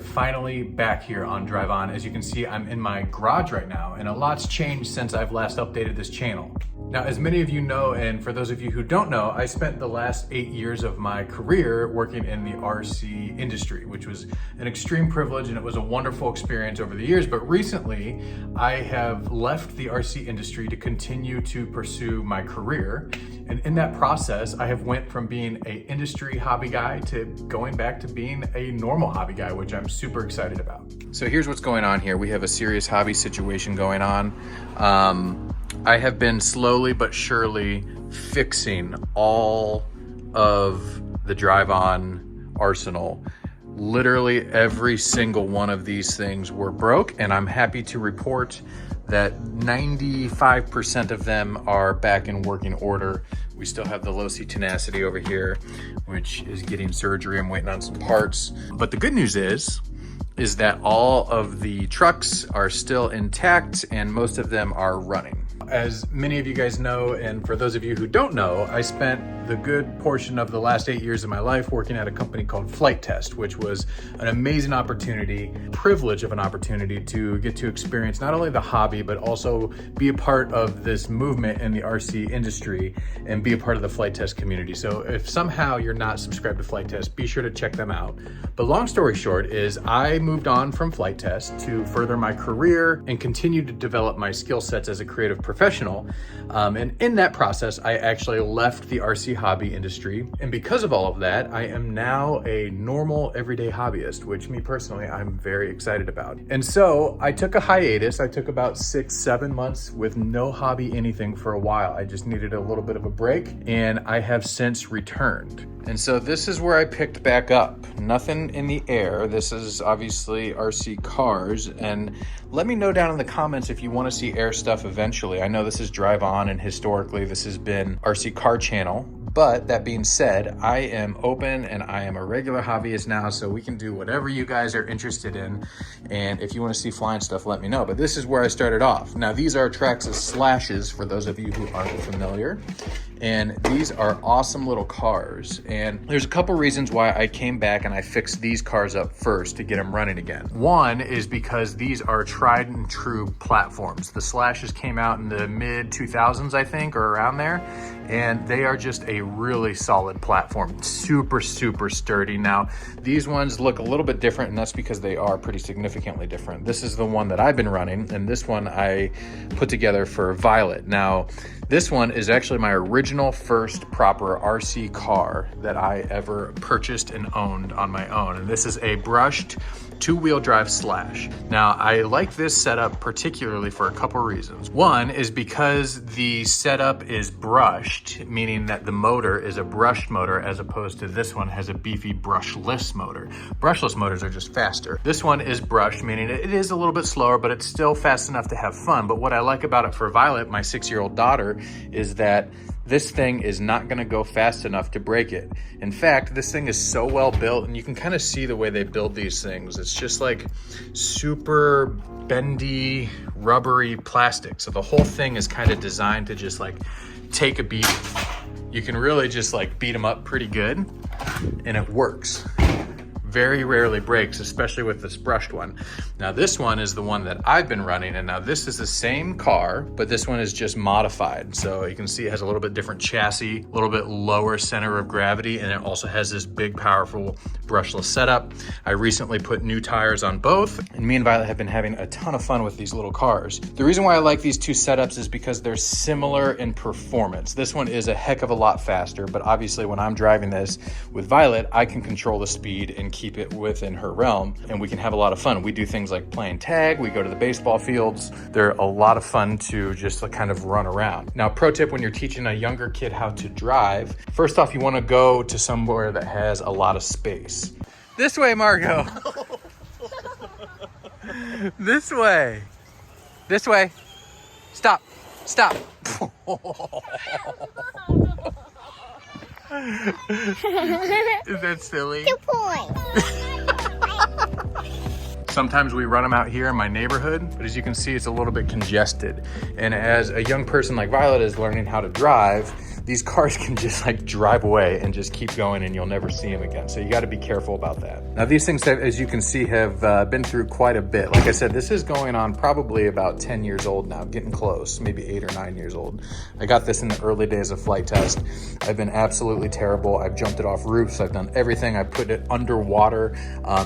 finally back here on Drive On. As you can see, I'm in my garage right now, and a lot's changed since I've last updated this channel. Now, as many of you know, and for those of you who don't know, I spent the last 8 years of my career working in the RC industry, which was an extreme privilege, and it was a wonderful experience over the years. But recently, I have left the RC industry to continue to pursue my career. And in that process, I have went from being an industry hobby guy to going back to being a normal hobby guy, which I'm super excited about. So here's what's going on here. We have a serious hobby situation going on. I have been slowly but surely fixing all of the Drive On arsenal. Literally every single one of these things were broke, and I'm happy to report that 95% of them are back in working order. We still have the Losi Tenacity over here, which is getting surgery. I'm waiting on some parts. But the good news is that all of the trucks are still intact and most of them are running. As many of you guys know, and for those of you who don't know, I spent the good portion of the last 8 years of my life working at a company called Flite Test, which was an amazing opportunity, privilege of an opportunity to get to experience not only the hobby, but also be a part of this movement in the RC industry and be a part of the Flite Test community. So if somehow you're not subscribed to Flite Test, be sure to check them out. But long story short is I moved on from Flite Test to further my career and continue to develop my skill sets as a creative professional. And in that process, I actually left the RC hobby industry. And because of all of that, I am now a normal everyday hobbyist, which me personally, I'm very excited about. And so I took a hiatus. I took about 6-7 months with no hobby anything for a while. I just needed a little bit of a break, and I have since returned. And so this is where I picked back up. Nothing in the air. This is obviously RC cars. And let me know down in the comments if you want to see air stuff eventually. I know this is Drive On, and historically this has been RC car channel. But that being said, I am open and I am a regular hobbyist now, so we can do whatever you guys are interested in. And if you want to see flying stuff, let me know. But this is where I started off. Now, these are Traxxas Slashes for those of you who aren't familiar. And these are awesome little cars. And there's a couple reasons why I came back and I fixed these cars up first to get them running again. One is because these are tried and true platforms. The Slashes came out in the mid 2000s, I think, or around there. And they are just a really solid platform. Super, super sturdy. Now, these ones look a little bit different, and that's because they are pretty significantly different. This is the one that I've been running, and this one I put together for Violet. Now, this one is actually my original first proper RC car that I ever purchased and owned on my own. And this is a brushed two-wheel drive Slash. Now, I like this setup particularly for a couple reasons. One is because the setup is brushed, meaning that the motor is a brushed motor as opposed to this one has a beefy brushless motor. Brushless motors are just faster. This one is brushed, meaning it is a little bit slower, but it's still fast enough to have fun. But what I like about it for Violet, my 6-year-old daughter, is that this thing is not gonna go fast enough to break it. In fact, this thing is so well built, and you can kind of see the way they build these things. It's just like super bendy, rubbery plastic. So the whole thing is kind of designed to just like take a beat. You can really just like beat them up pretty good, and it works. Very rarely breaks, especially with this brushed one. Now, this one is the one that I've been running, and now this is the same car, but this one is just modified. So you can see it has a little bit different chassis, a little bit lower center of gravity, and it also has this big, powerful brushless setup. I recently put new tires on both, and me and Violet have been having a ton of fun with these little cars. The reason why I like these two setups is because they're similar in performance. This one is a heck of a lot faster, but obviously when I'm driving this with Violet, I can control the speed and keep it within her realm, and we can have a lot of fun. We do things like playing tag, we go to the baseball fields. They're a lot of fun to just kind of run around. Now, pro tip when you're teaching a younger kid how to drive, first off, you want to go to somewhere that has a lot of space. This way, Margot. This way. This way. Stop. Stop. Is that silly? 2 points. Sometimes we run them out here in my neighborhood, but as you can see, it's a little bit congested. And as a young person like Violet is learning how to drive, these cars can just like drive away and just keep going and you'll never see them again. So you got to be careful about that. Now these things, as you can see, have been through quite a bit. Like I said, this is going on probably about 10 years old now, getting close, maybe 8 or 9 years old. I got this in the early days of flight test. I've been absolutely terrible. I've jumped it off roofs. I've done everything. I put it underwater.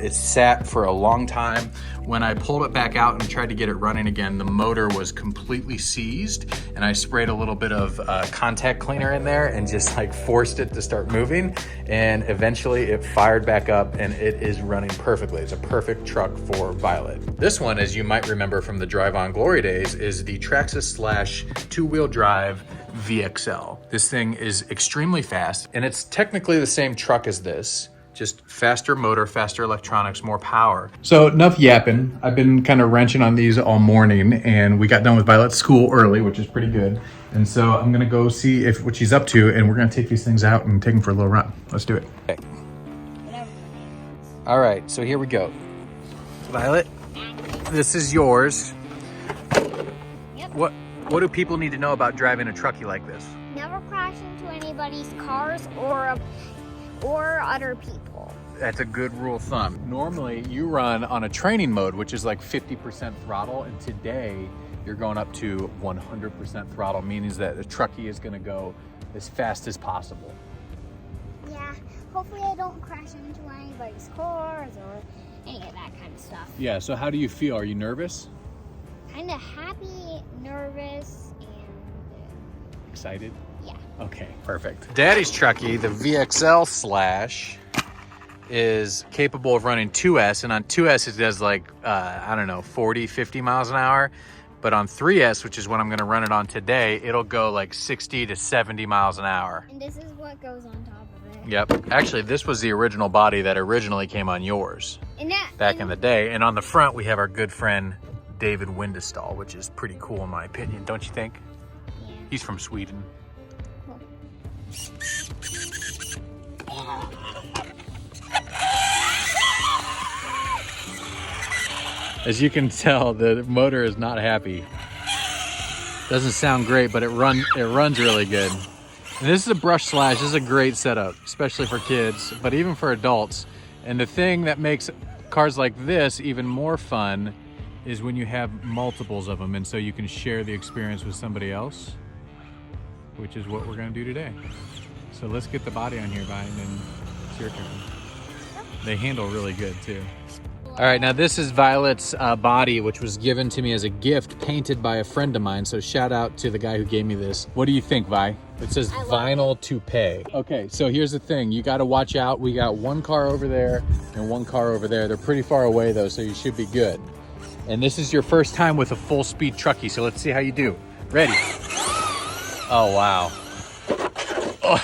It sat for a long time. When I pulled it back out and tried to get it running again, the motor was completely seized, and I sprayed a little bit of contact cleaner in there and just like forced it to start moving, and eventually it fired back up and it is running perfectly. It's a perfect truck for Violet. This one, as you might remember from the Drive On Glory days, is the Traxxas Slash two-wheel drive VXL. This thing is extremely fast, and it's technically the same truck as this, just faster motor, faster electronics, more power. So enough yapping. I've been kind of wrenching on these all morning, and we got done with Violet's school early, which is pretty good. And so I'm gonna go see what she's up to, and we're gonna take these things out and take them for a little run. Let's do it. Okay. All right, so here we go. Violet, this is yours. Yep. What do people need to know about driving a trucky like this? Never crash into anybody's cars or other people. That's a good rule of thumb. Normally you run on a training mode, which is like 50% throttle, and today you're going up to 100% throttle, meaning that the trucky is gonna go as fast as possible. Yeah, hopefully I don't crash into anybody's cars or any of that kind of stuff. Yeah, so how do you feel? Are you nervous? Kind of happy, nervous, and excited? yeah. Okay, perfect. Daddy's trucky, the VXL Slash, is capable of running 2S, and on 2S it does like, I don't know, 40, 50 miles an hour. But on 3S, which is what I'm gonna run it on today, it'll go like 60 to 70 miles an hour. And this is what goes on top of it. Yep, actually this was the original body that originally came on yours back in the day. And on the front, we have our good friend, David Windestål, which is pretty cool in my opinion, don't you think? Yeah. He's from Sweden. Cool. As you can tell, the motor is not happy. Doesn't sound great, but it runs really good. And this is a Brush Slash. This is a great setup, especially for kids, but even for adults. And the thing that makes cars like this even more fun is when you have multiples of them, and so you can share the experience with somebody else, which is what we're gonna do today. So let's get the body on here, Vi, and then it's your turn. They handle really good too. All right, now this is Violet's body, which was given to me as a gift, painted by a friend of mine. So shout out to the guy who gave me this. What do you think, Vi? It says vinyl toupee. Okay, so here's the thing. You gotta watch out. We got one car over there and one car over there. They're pretty far away though, so you should be good. And this is your first time with a full speed trucky, so let's see how you do. Ready? Oh, wow. Oh.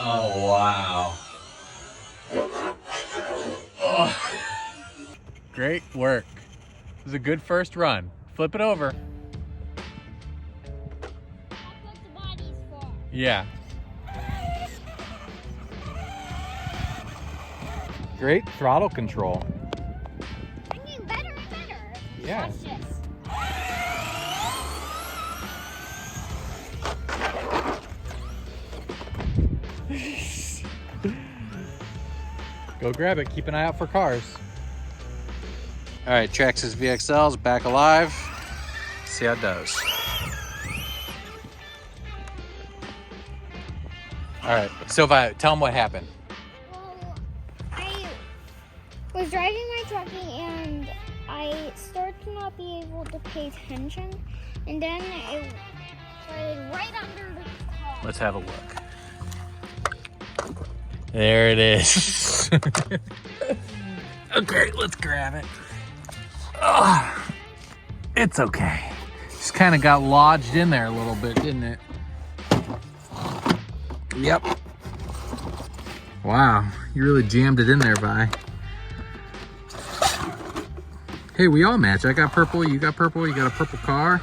Oh, wow. Oh. Great work. It was a good first run. Flip it over. That's what the body's for. Yeah. Great throttle control. I'm getting better and better. Yeah. Watch this. Go grab it. Keep an eye out for cars. All right, Traxxas VXL's back alive. See how it does. All right, Sylvia, tell them what happened. Well, I was driving my truckie and I started to not be able to pay attention, and then it started right under the car. Let's have a look. There it is. Okay, let's grab it. Oh, it's okay. Just kind of got lodged in there a little bit, didn't it? Yep. Wow, you really jammed it in there, Vi. Hey, we all match. I got purple, you got purple, you got a purple car.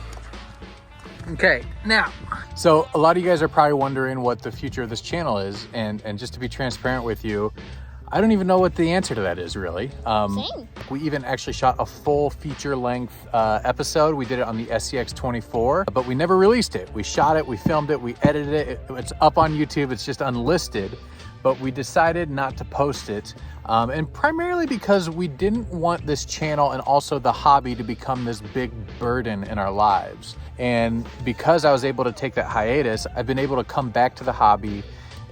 Okay, now, so a lot of you guys are probably wondering what the future of this channel is, and just to be transparent with you, I don't even know what the answer to that is, really. Same. We even actually shot a full feature-length episode. We did it on the SCX24, but we never released it. We shot it, we filmed it, we edited it. It's up on YouTube. It's just unlisted, but we decided not to post it. And primarily because we didn't want this channel and also the hobby to become this big burden in our lives. And because I was able to take that hiatus, I've been able to come back to the hobby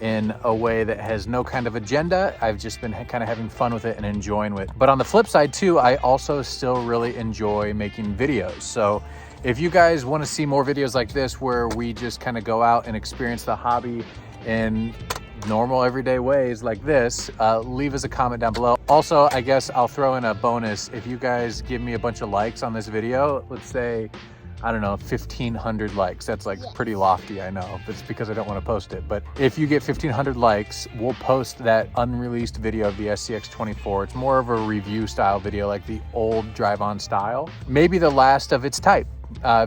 in a way that has no kind of agenda. I've just been kind of having fun with it and enjoying it. But on the flip side too, I also still really enjoy making videos. So if you guys want to see more videos like this, where we just kind of go out and experience the hobby in normal everyday ways like this, leave us a comment down below. Also, I guess I'll throw in a bonus. If you guys give me a bunch of likes on this video, let's say, I don't know, 1,500 likes. That's like pretty lofty, I know. It's because I don't want to post it. But if you get 1,500 likes, we'll post that unreleased video of the SCX24. It's more of a review style video, like the old drive-on style. Maybe the last of its type,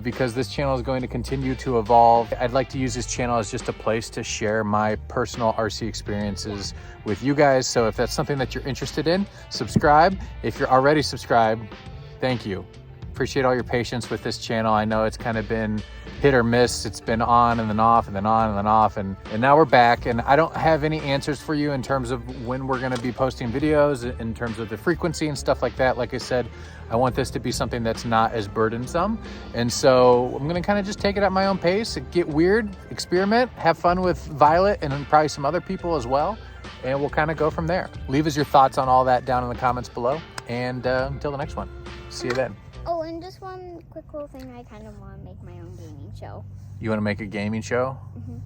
because this channel is going to continue to evolve. I'd like to use this channel as just a place to share my personal RC experiences with you guys. So if that's something that you're interested in, subscribe. If you're already subscribed, thank you. Appreciate all your patience with this channel. I know it's kind of been hit or miss. It's been on and then off and then on and then off, and now we're back. And I don't have any answers for you in terms of when we're gonna be posting videos, in terms of the frequency and stuff like that. Like I said, I want this to be something that's not as burdensome. And so I'm gonna kind of just take it at my own pace, get weird, experiment, have fun with Violet and then probably some other people as well. And we'll kind of go from there. Leave us your thoughts on all that down in the comments below. And until the next one, see you then. Oh, and just one quick little thing. I kind of want to make my own gaming show. You want to make a gaming show? Mm-hmm.